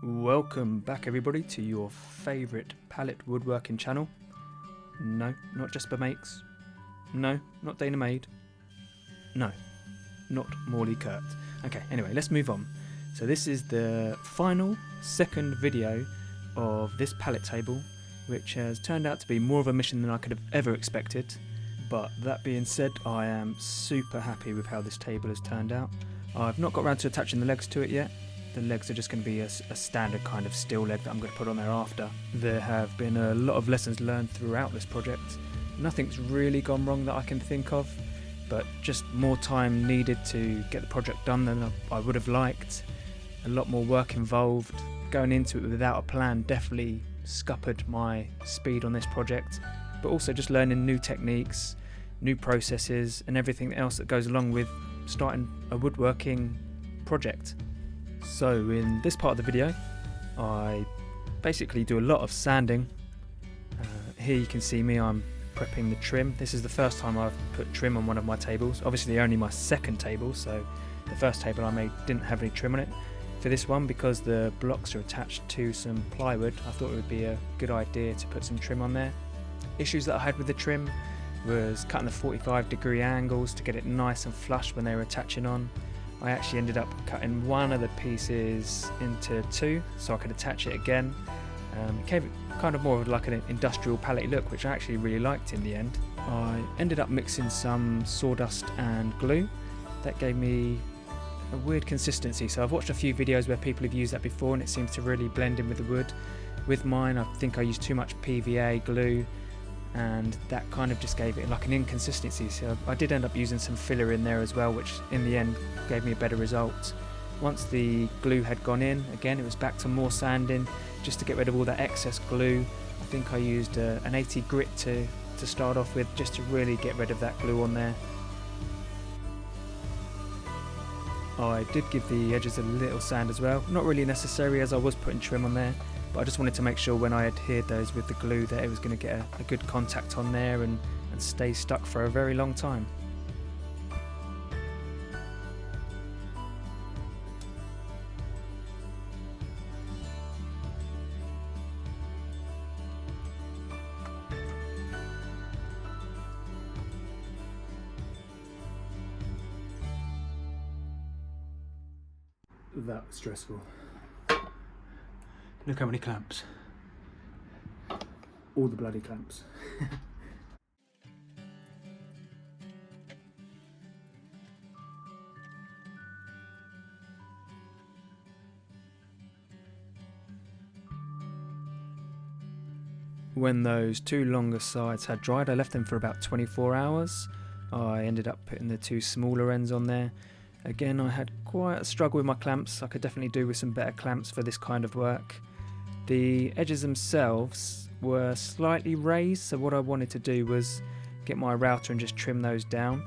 Welcome back everybody to your favourite pallet woodworking channel. No, not Jesper Makes. No, not Dana Maid. No, not Morley Kurt. Okay, anyway, let's move on. So this is the final, second video of this pallet table, which has turned out to be more of a mission than I could have ever expected. But that being said, I am super happy with how this table has turned out. I've not got around to attaching the legs to it yet. The legs are just going to be a standard kind of steel leg that I'm going to put on there after. There have been a lot of lessons learned throughout this project. Nothing's really gone wrong that I can think of, but just more time needed to get the project done than I would have liked. A lot more work involved. Going into it without a plan definitely scuppered my speed on this project, but also just learning new techniques, new processes and everything else that goes along with starting a woodworking project. So in this part of the video I basically do a lot of sanding. Here you can see me, I'm prepping the trim. This is the first time I've put trim on one of my tables, obviously only my second table, so the first table I made didn't have any trim on it. For this one, because the blocks are attached to some plywood, I thought it would be a good idea to put some trim on there. Issues that I had with the trim was cutting the 45-degree angles to get it nice and flush when they were attaching on. I actually ended up cutting one of the pieces into two so I could attach it again. It gave it kind of more of like an industrial pallet look, which I actually really liked in the end. I ended up mixing some sawdust and glue. That gave me a weird consistency, so I've watched a few videos where people have used that before and it seems to really blend in with the wood. With mine, I think I used too much PVA glue and that kind of just gave it like an inconsistency, so I did end up using some filler in there as well, which in the end gave me a better result. Once the glue had gone in, again it was back to more sanding just to get rid of all that excess glue. I think I used an 80 grit to start off with, just to really get rid of that glue on there. I did give the edges a little sand as well, not really necessary as I was putting trim on there, but I just wanted to make sure when I adhered those with the glue that it was going to get a good contact on there and stay stuck for a very long time. That was stressful. Look how many clamps. All the bloody clamps. When those two longer sides had dried, I left them for about 24 hours. I ended up putting the two smaller ends on there. Again, I had quite a struggle with my clamps. I could definitely do with some better clamps for this kind of work. The edges themselves were slightly raised, so what I wanted to do was get my router and just trim those down.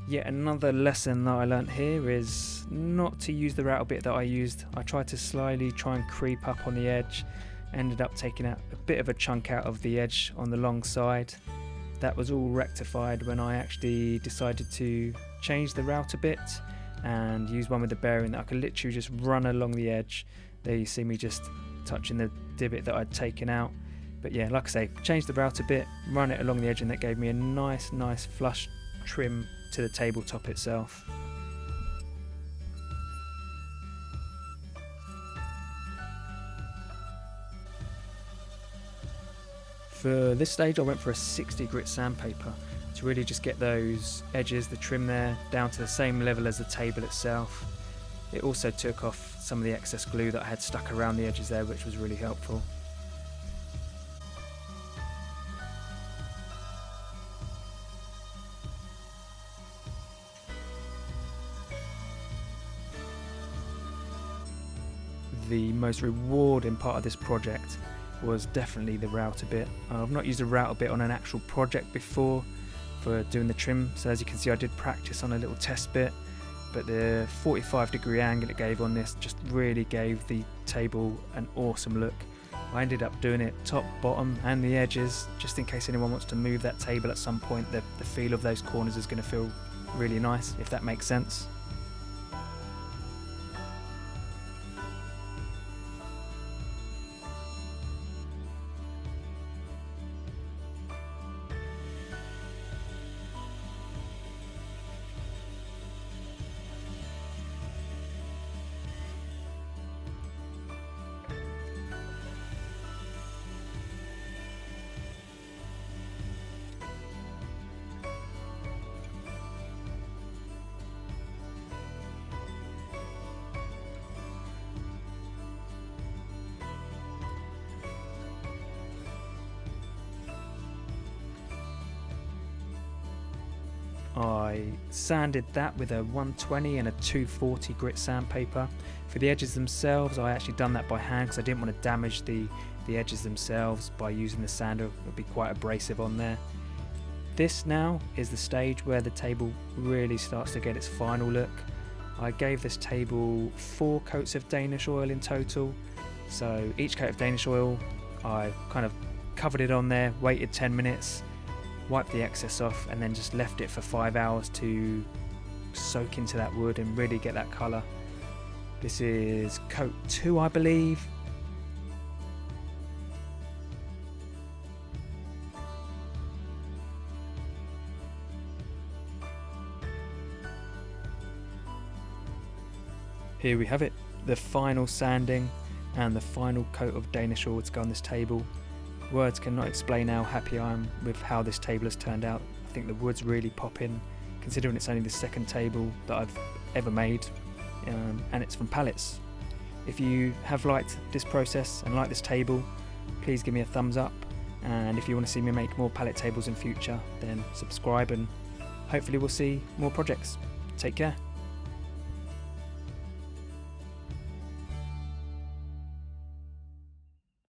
Yet another lesson that I learnt here is not to use the router bit that I used. I tried to slightly try and creep up on the edge, ended up taking out a bit of a chunk out of the edge on the long side. That was all rectified when I actually decided to change the router bit and use one with the bearing that I could literally just run along the edge. There you see me just touching the divot that I'd taken out. But yeah, like I say, change the router bit, run it along the edge, and that gave me a nice flush trim to the tabletop itself. For this stage I went for a 60 grit sandpaper to really just get those edges, the trim there, down to the same level as the table itself. It also took off some of the excess glue that I had stuck around the edges there, which was really helpful. The most rewarding part of this project was definitely the router bit. I've not used a router bit on an actual project before for doing the trim, so as you can see I did practice on a little test bit, but the 45-degree angle it gave on this just really gave the table an awesome look. I ended up doing it top, bottom and the edges, just in case anyone wants to move that table at some point. The feel of those corners is going to feel really nice, if that makes sense. I sanded that with a 120 and a 240 grit sandpaper. For the edges themselves, I actually done that by hand because I didn't want to damage the edges themselves by using the sander. It would be quite abrasive on there. This now is the stage where the table really starts to get its final look. I gave this table 4 coats of Danish oil in total. So each coat of Danish oil, I kind of covered it on there, waited 10 minutes, wiped the excess off, and then just left it for 5 hours to soak into that wood and really get that colour. This is coat 2, I believe. Here we have it, the final sanding and the final coat of Danish oil to go on this table. Words cannot explain how happy I am with how this table has turned out. I think the wood's really popping, considering it's only the second table that I've ever made, and it's from Pallets. If you have liked this process and like this table, please give me a thumbs up, and if you want to see me make more pallet tables in future, then subscribe, and hopefully we'll see more projects. Take care.